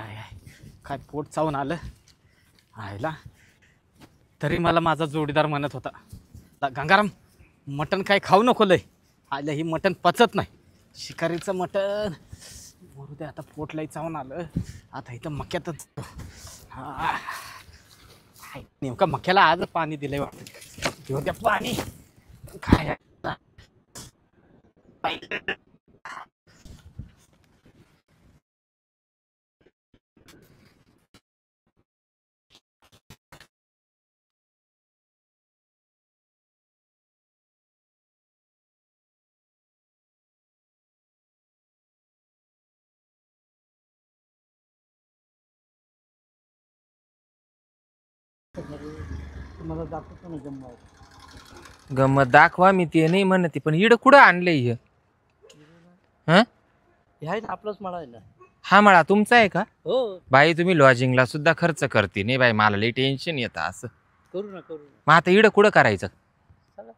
I I काय पोट चावून आलं आयला. तरी मला माझा जोडीदार म्हणत होता गंगाराम मटण काय खाऊ नको लय. आयला ही मटण पचत नाही शिकारीचं मटण. मरू दे आता पोट लय चावून आलं. आता इथं मक्यातच नेमका मक्याला आज पाणी दिलंय वाटतं. घेऊ द्या पाणी काय. तुम्हाला दाखवतो ना गंमत दाखवा मी ते नाही म्हणते पण इड कुठं आणलंय हे? आहे ना आपलाच मळा आहे ना. हा मळा तुमचा आहे का? हो बाई तुम्ही लॉजिंगला सुद्धा खर्च करते नाही बाई. मला लई टेन्शन येतं असं. करू ना करू ना. मग आता इड कुठं करायचं? चला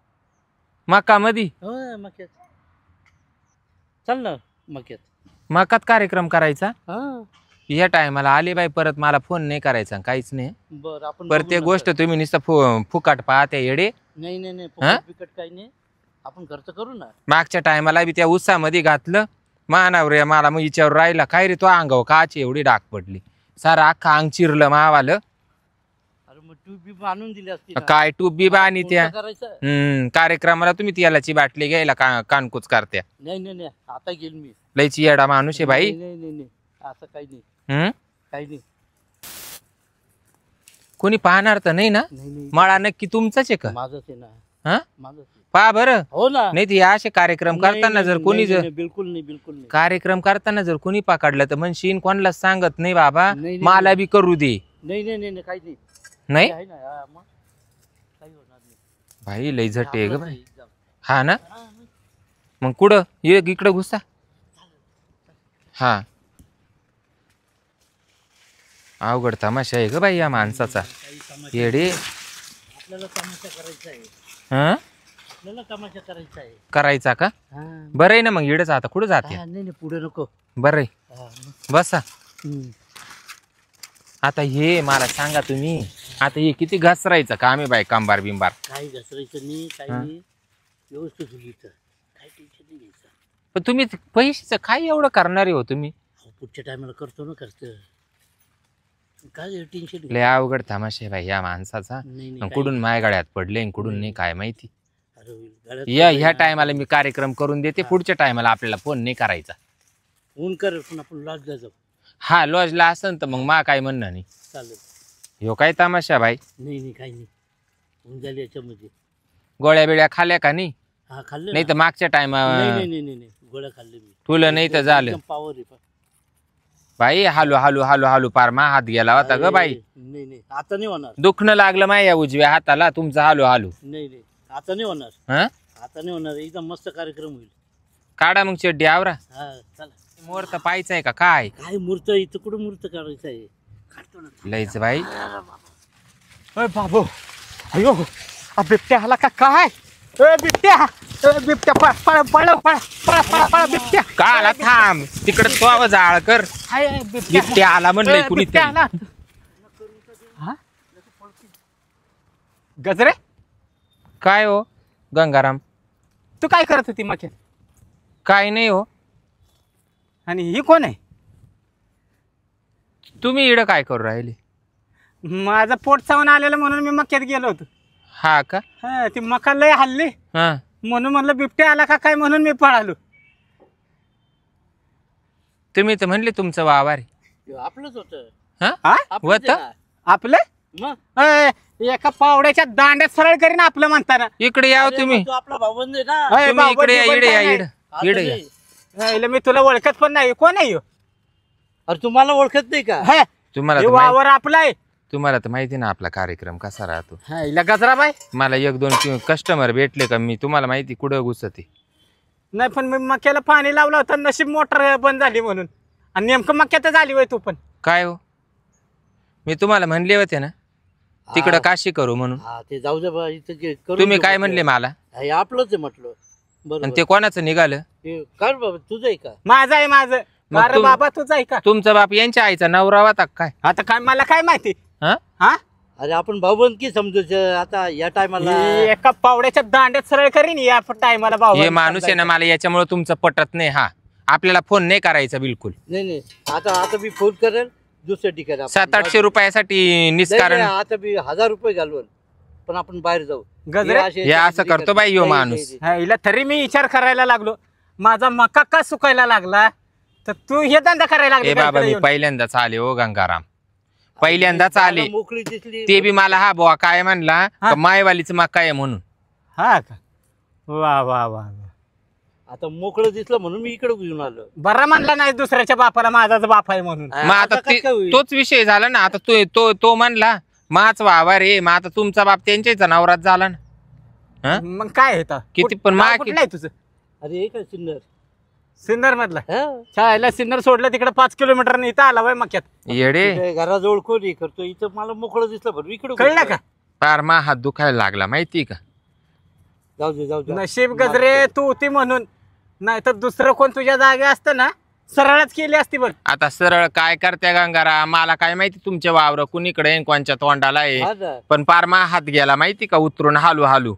मका मधी हो मक्यात चल ना मक्यात. मकात कार्यक्रम करायचा. हा या टायमाला आले बाई परत मला फोन नाही करायचा काहीच नाही. बरं आपण प्रत्येक गोष्ट तुम्ही नुसतं फुकाट पाहते येडे. नाही नाही नाही फुकट काही नाही. आपण खर्च करू ना. मागच्या टायमाला बी त्या उत्सामध्ये घातलं मानावर रे. मला मग हिच्यावर राहिला काय रे तो अंगावर काची एवढी डाग पडली. सारा अख्खा अंग चिरलं मावालं. अरे मग ट्यूब बी आणून दिली असती. काय टूब बी बाणी त्या करायचं कार्यक्रमाला तुम्ही तेलाची बाटली घ्यायला कानकूच करत्या. नाही नाही नाही आता गेल मी. लयची येडा माणूस आहे बाई. नाही नाही नाही असं काही नाही काही नाही. कोणी पाहणार तर नाही ना? मळा नक्की तुमचाच आहे का? माझंच आहे ना. हा माझंच पहा बरं. हो ना. नाही ते असे कार्यक्रम करताना जर कोणी जर बिलकुल नाही बिलकुल नाही. कार्यक्रम करताना जर कोणी पकडलं तर म्हणशीन कोणाला सांगत नाही बाबा मला बी करू दे. नाही नाही नाही काही नाही. नाही आहे ना मग काही होणार नाही. भाई लय झटे आहे ग बाई. हा ना मग कुठं इकडं घुसा. हा अवघड तमाशा आहे ग बाई या माणसाचा. येडे आपल्याला तमाशा करायचा आहे. हा आपल्याला तमाशा करायचा आहे. करायचा का? बरं आहे ना मग इडच आता कुठं जाते? नाही नाही पुढे नको. बरं आहे बसा. आता हे मला सांगा तुम्ही आता हे किती घसरायचं काम आहे बाई? कांबार बिंबार काही घसरायचं नाही काही नाही. व्यवस्थित होईल काही टेन्शन नाही घ्यायचं. पण तुम्ही पैशाचं काय एवढं करणार हो तुम्ही? पुढच्या टायमाला करतो ना खर्च. काय टेन्शन लय अवघड तमाशा आहे बाई या माणसाचा. कुठून माय गाड्यात पडले कुठून नाही काय माहिती. या ह्या टायमाला मी कार्यक्रम करून देते. पुढच्या टायमाला आपल्याला फोन नाही करायचा. फोन कर पण आपण लॉजला जाऊ. हा लॉजला असेल तर मग मा काय म्हणणं नाही. चालेल. ह्यो काय तमाशा बाई? नाही नाही काही नाही. होऊन जाईल याच्यामध्ये. गोळ्या बिळ्या खाल्ल्या का नाही? हा खाल्ले. नाही तर मागच्या टायमा नाही नाही नाही गोळ्या खाल्ले मी. तुला नाही तर झालं पावर आहे बाई. हालू हालू हालू हालू पार मा हात गेला होता ग बाई. नाही नाही आता नाही होणार. दुखणं लागलं माय या उजव्या हाताला तुमचा हालू हालू. नाही नाही आता नाही होणार. आता नाही होणार. एकदम मस्त कार्यक्रम होईल. काढा मग चड्डी आवरा. हा चला. मुहूर्त पाहायचा आहे का काय? काय मूर्त इथं कुठं मूर्त काढायचं आहे? काढतो ना लयच बाई. अय बाबू अयो बिबट्या आला का काय? बिबट्या बिबट्या पळ पळ पळ पळ पळ पळ बिबट्या का आला? थांब तिकडे तो जाळ कर. बिबट्या आला म्हणलंय कुणी ते. गजरे काय हो गंगाराम? तू काय करत होती मग? काय नाही हो. आणि ही कोण आहे? तुम्ही इकडं काय करू राहिले? माझं पोट चावून आलेलं म्हणून मी मक्यात गेलो होतो. हा का? हा ती मका लय हल्ली म्हणून म्हणलं बिबट्या आला का काय म्हणून मी पळालो. तुम्ही तर म्हणले तुमचं वावर आपलंच होतं. होत आपलं एका पावड्याच्या दांड्यात सरळ करीन आपलं म्हणताना. इकडे याव तुम्ही. आपला भाऊबंद आहे ना. तुम्ही इकडे या. इकडे या. इकडे या. मी तुला ओळखत पण नाही. कोण आहे? अरे तुम्हाला ओळखत नाही का? तुम्हाला वावर आपला आहे. तुम्हाला तर माहिती ना आपला कार्यक्रम कसा राहतो. गजराबाई मला एक दोन कस्टमर भेटले का मी तुम्हाला माहिती कुठं घुसते. नाही पण मी मक्याला पाणी लावलं होतं नशीब मोटर बंद झाली म्हणून. आणि नेमकं मक्यातच आली होय तू पण. काय हो मी तुम्हाला म्हणले होते ना तिकडं काशी करू म्हणून. ते जाऊ दे इथं. तुम्ही काय म्हणले मला? आपलंच आहे म्हटलं. आणि ते कोणाचं निघालं? काय बाबा तुझं आहे का? माझं आहे माझं. मग अरे बाबा तुझं आहे का तुमचा बाप यांच्या आईचा नवरा होता काय? आता काय मला काय माहिती हा? हा अरे आपण भाऊबंदकी समजायचं आता या टायमाला. ही एका पावड्याच्या दांड्यात सरळ करीन या टायमाला भाऊ हे माणूस आहे ना, मला याच्यामुळे तुमचं पटत नाही. हा, आपल्याला फोन नाही करायचा बिलकुल. नाही आता मी फोन करेल दुसऱ्या ठिकाणी आपण. 700-800 रुपयासाठी नाही, निस्कारण. नाही, आता मी 1000 रुपये घालवून पण आपण बाहेर जाऊ. गजरे हे असं करतो बाई ह्यो माणूस. हिला तरी मी विचार करायला लागलो माझा मका का सुकायला लागला तर तू हे धंदा करायला ए बाबा, मी लागला पहिल्यांदाच आले हो गंगाराम, पहिल्यांदाच आले. मोकळी दिसली ते बी मला हा बुवा काय म्हणला हा? मायवालीच मका आहे म्हणून. हा का वा वा वा आता मोकळं दिसलं म्हणून मी इकडे घेऊन आलो. बरा म्हणला नाही दुसऱ्याच्या बापाला माझाच बाप आहे म्हणून मग आता काय होईल? तोच विषय झाला ना. आता तो म्हणला माच वावर रे, मग आता तुमचा बाप त्यांच्याच नवरात झाला ना. हा? मग काय होता किती पण कुठलं आहे तुझं अरे हे काय सुंदर. सिन्नर मधला हा? शाळेला सिन्नर सोडलं तिकडे 5 किलोमीटर इथं आला वय मक्यात येडे. तिथे घराजवळ कोण हे करतो इथं मला मोकळं दिसलं म्हणून इकडे कळलं का फार मा हात दुखायला लागला माहिती का. जाऊ दे नशीब गजरे तू होती म्हणून नाही तर दुसरं कोण तुझ्या जागे असतं ना सरळच केली असती बघ. आता सरळ काय करते गंगारा, मला काय माहिती तुमचे वावर कुणीकडे आहे, कोणच्या तोंडाला आहे. हा ना. पण पार मा हात गेला माहिती का, उतरून हालू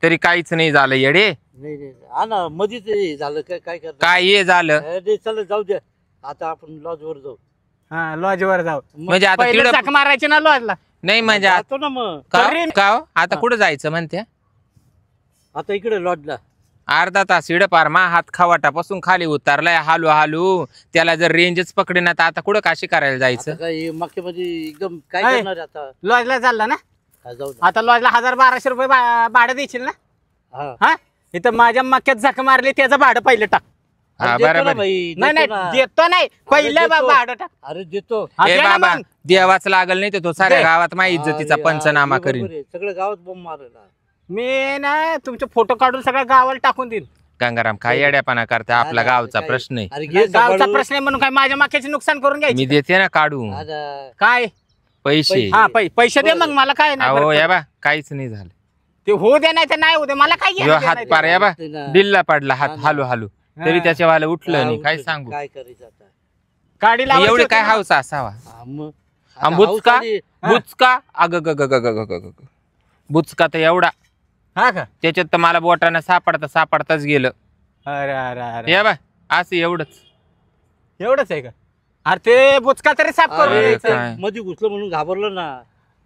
तरी काहीच नाही झालं येडे. नाही हा ना मधीच हे झालं काय करतो. काय हे झालं अरे चल जाऊ दे आता आपण लॉज वर जाऊ. हा लॉज वर जाऊ म्हणजे आता पहिले तिकडं चाक मारायची ना लॉजला नाही म्हणजे जातो ना मग का हो? आता कुठं जायचं म्हणते? आता इकडे लॉजला. अर्धा तास इड पार मा हात खावाटापासून खाली उतारलाय हालू त्याला जर रेंजच पकडे तर आता कुठं काशी करायला जायचं? आता काय मागच्यामध्ये एकदम काय आहे. करणार आता. लॉजला चालला ना हा, जाऊ दे. आता लॉजला 1000-1200 रुपये भाडं द्यायची ना. हा. हा इथं माझ्या मक्यात झक मारली त्याचं भाडं पहिलं टाक. हा अरे देतो ना बरोबर. भाई, नाही देतो ना. देतो नाही पहिलं देतो. भाडं टाक. अरे देतो. हा, ए दे ना बाबा मग. देवाच लागल नाही तर तो साऱ्या दे. गावात माझ्या इज्जतीचा हा, पंचनामा हे करीन. बरोबर आहे. सगळं गावात बोंब मारला. मी ना तुमचे फोटो काढून सगळ्या गावाला टाकून देईन. गंगाराम काय येड्यापणा करते, आपला हा, गावचा काय- प्रश्न आहे. अरे घे गावचा सांभाळून. प्रश्न आहे म्हणून काय माझ्या मक्याचे नुकसान करून मी घ्यायची देते ना काढून आता काय पैसे. हा पैसे दे मग मला काय नाही अहो फरक या पडत. बा काहीच नाही झालं. ते होऊ दे नाही तर नाही होऊ दे मला काय ह्यो घेणं हात देणं पार आहे. या बा ते ना. डिल्ला पडला हात हा ना. हालू तरी हा. त्याच्या वाला उठलं हा, नाही. काय उठलं. सांगू काय करायचं आता. गाडी लावायची एवढे होती काय ना. हाऊस असावा. हा, मग. हा, आता बुचका हाऊस आली. हा. बुचका अग बुचका तर एवढा हा का त्याच्यात तर मला बोटानं सापडताच गेलं. अरे अरे अरे या बा असं एवढंच. एवढंच आहे का अरे ते बुचका तरी साफ करून अरे द्यायचं. काय. मध्ये घुसलं म्हणून घाबरलं ना.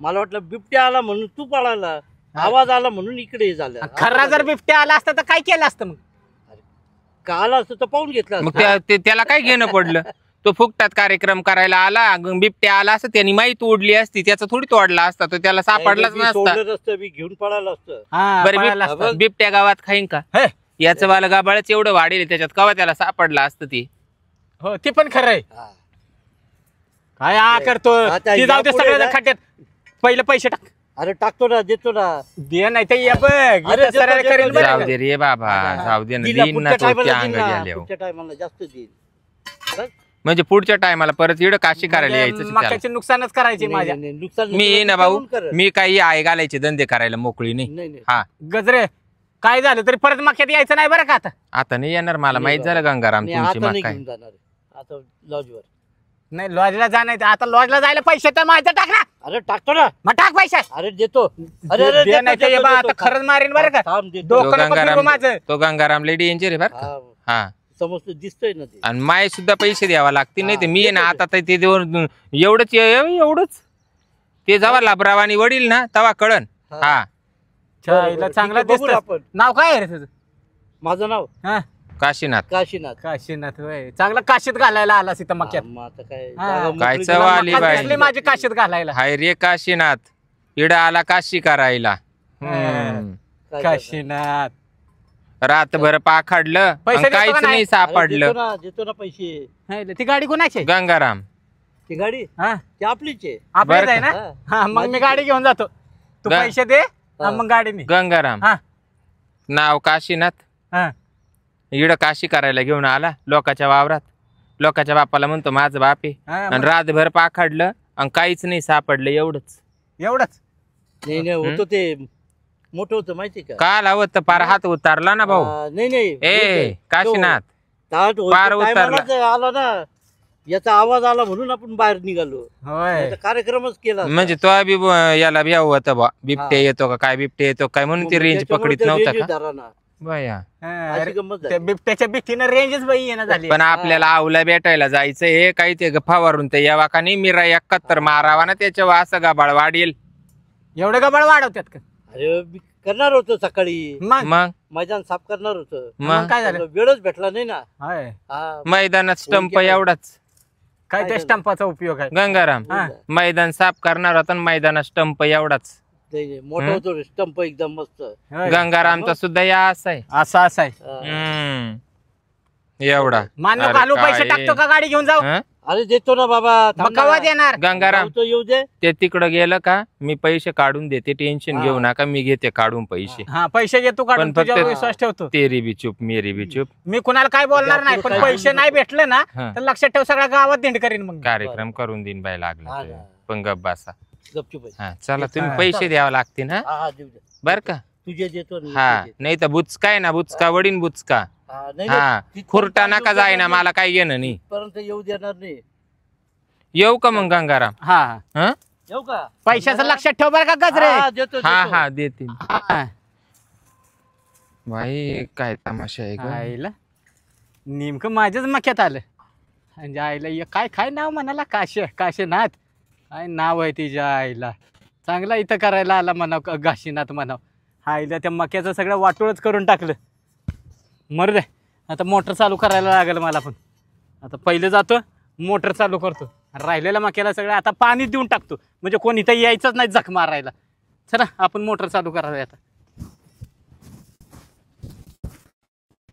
मला वाटलं बिबट्या आला म्हणून तू पळाला. आवाज आला म्हणून इकडे हे झालं. खरा जर बिबट्या आला असता तर काय केलं असतं मग का आला असतं तर पाहून घेतलं मग असतं. त्याला काय घेणं पडलं? तो फुकटात कार्यक्रम करायला आला, बिबट्या आला असता त्याने माहिती ओढली असती, त्याचा थोडी तोडला असता, तो त्याला सापडलाच मी नसता. सोडलं असतं मी घेऊन पळालं असतं. हा, बरं पळायला असतं. बघ. बिबट्या गावात खाईन का? हे, याचं वाला गाबाळच एवढं वाढेल त्याच्यात, कवा त्याला सापडला असतं ती. हो ते पण खरं आहे हा. काय हा करतो आता ती जाऊ दे यापुढे सगळं ना- खड्ड्यात पहिले पैसे टाक अरे टाकतो ना देतो ना. दे नाही तर ये बघ अरे, इथं सरळ देतो, करेल देतो, बरं जाऊ का? दे रे बाबा, जाऊ दे ना. दिला, देईन ना पुढच्या तो टायमाला त्या अंग देईन ना. गेल्यावर. पुढच्या टायमाला जास्त देईन. बस. म्हणजे पुढच्या टायमाला परत इकडं काशी करायला म्हणजे यायचं त्याला. मक्याचे नुकसानच करायचे नाही, माझ्या नाही, नाही, नुकसान मी ये ना भाऊ, कर. मी काही आहे घालायचे धंदे करायला मोकळी नाही. नाही नाही हा गजरे काय झालं तरी परत मक्यात यायचं नाही बरं का आता आता नाही येणार, मला नाही माहित बाबा. झालं गंगाराम नाही, तुमची आता मग नाही काय. घेऊन जाणार. आता लॉजवर. नाही लॉजला जाणार आता लॉजला जायला पैसे तर माझं टाक ना अरे टाकतो ना. मग टाक पैसे अरे देतो. अरे दे देतो, नाही तर ये देतो, बा, देतो. आता खरंच मारेन बरं का थांब, देतो. डोकं नको फिरवू माझं. तो गंगाराम लेडी डेंजर आहे बरं का. हा, हा समजतं दिसतोय ना ते. आणि माय सुद्धा पैसे द्यावा लागतील, नाही ते मी आहे ना देतो आता ते देऊन एवढंच ते जेव्हा लाभरावानी वडील ना तेव्हा कळन. हा. हा छाईला बरोबर. चांगला ठीक आहे, बघू दिसत आपण. नाव काय आहे रे तुझं माझं नाव हा काशीनाथ. काशीनाथ. काशीनाथ होय चांगला काशीत घालायला आला इथं मक्यात हा, मग आता काय हा. जागा काय मोकळी चव करा. आली मक्यात बाई. दिसली माझी काशीत घालायला हाय रे काशीनाथ, इडा आला काशी करायला. हम्म. काय काशीनाथ रातभर पाखाडलं पैसे आणि देतो काहीच का नाही? नाही करणार? अरे, सापडलं. देतो ना पैसे. हाय, ती गाडी कोणाची आहे? गंगाराम ती गाडी हा ती आपलीच आहे. आपलीच बरं आहे का? ना हा. हा मग मी माझीच गाडी घेऊन जातो तू गा- पैसे दे हा. हा, मग गाडी मी गंगाराम हा नाव काशीनाथ, हा इड काशी करायला घेऊन आला लोकाच्या वावरात. लोकाच्या बापाला म्हणतो माझं बाप आहे, हा, आणि मग रातभर पाखाडलं आणि काहीच नाही सापडलं. एवढंच एवढंच नाही नाही होतं ते मोठं होतं माहिती का. काल हवं तर पार हात उतारला ना भाऊ. नाही नाही ए काशीनाथ, ताट पार व्हायच्या उतरला. टायमालाच आला ना, याचा आवाज आला म्हणून आपण बाहेर निघालो. होय नाहीतर कार्यक्रमच केला असता. म्हणजे तो बी याला भ्याव होता बा बिबटे येतो का काय बिबटे येतो काय म्हणून ती रेंज त्याच्यामुळे पकडीत ते नव्हता रेंज का धरा ना. बया. हा, अशी गंमत त्या झाली. बिबट्याच्या भीतीनं रेंजच बाई येणं झाली. पण आपल्याला आवला भेटायला जायचं हे काही ते फवारून ते यावा का नाही मिरा 71 मारावा ना त्याच्यावर असं गाबाळ वाढेल. एवढे गबाळ वाढवतात का? अरे मी करणार होतो सकाळी, मग मग मैदान साफ करणार होतं, मग काय झालं? वेळच भेटला नाही ना. होय. हा, मैदानात स्टंप केलं. एवढाच काय काय त्या झालं? स्टंपाचा उपयोग आहे? गंगाराम हा. मैदान साफ करणार होता आणि मैदानात स्टंप एवढाच. ते मोठा होतो स्टंप एकदम मस्त. होय. गंगारामचा सुद्धा या असा आहे. असं आहे. हा. एवढा मान्य अरे कालू पैसे काय? टाकतो का गाडी घेऊन जाऊ? हं? अरे देतो ना बाबा, मग थांब ना. कवा देणार? गंगाराम भाऊ तो येऊ दे. ते तिकडं गेलं का मी पैसे काढून देते टेन्शन हा. घेऊ नका मी घेते काढून पैसे. हा पैसे घेतो काढून, पण फक्त- तुझ्यावर विश्वास ठेवतो. तेरी बी चुप मेरी बी चुप. मी कुणाला काय बोलणार नाही, पण काय पैसे बोलू नाही नको. भेटले ना हा. तर लक्षात ठेव, सगळ्या गावात दिंड करीन मग. कार्यक्रम करून देईन बाई हा लागलं ना. तर. पण गप बसा. गपचूप आहे. हा चला तुम्ही हा. पैसे द्यावे लागतील हा हा हा देऊ दे. बर का. तुझे देतो ना, हा तुझे. नाही तर बुचका आहे ना बुचका वडीन बुचका. हा, नाही, हा नाही, तिथपर्यंत खुरटा येऊ नका देणार जाईना नाही. मला काही घेणं नाही. तिथपर्यंत येऊ देणार नाही. येऊ का मग गंगाराम. हा हा येऊ का? पैशाचं लक्षात ठेव बरं का गजरे. हा, देतो हा देतो. हा देते हा. भाई काय तमाशा आहे का. आईला नेमकं माझ्याच मक्यात आलं. म्हणजे आईला काय काय नाव म्हणाला, काशीनाथ काय नाव आहे तिच्या आईला. चांगला इथं करायला आला म्हणाव, काशीनाथ म्हणाव. आईला त्या मक्याचं सगळं वाटोळच करून टाकलं. मरू दे, आता मोटर चालू करायला लागेल मला पण. आता पहिलं जातो मोटर चालू करतो, राहिलेल्या मक्याला सगळं आता पाणी देऊन टाकतो, म्हणजे कोण इथं यायचंच नाही जख मारायला. चला आपण मोटर चालू करायला आता.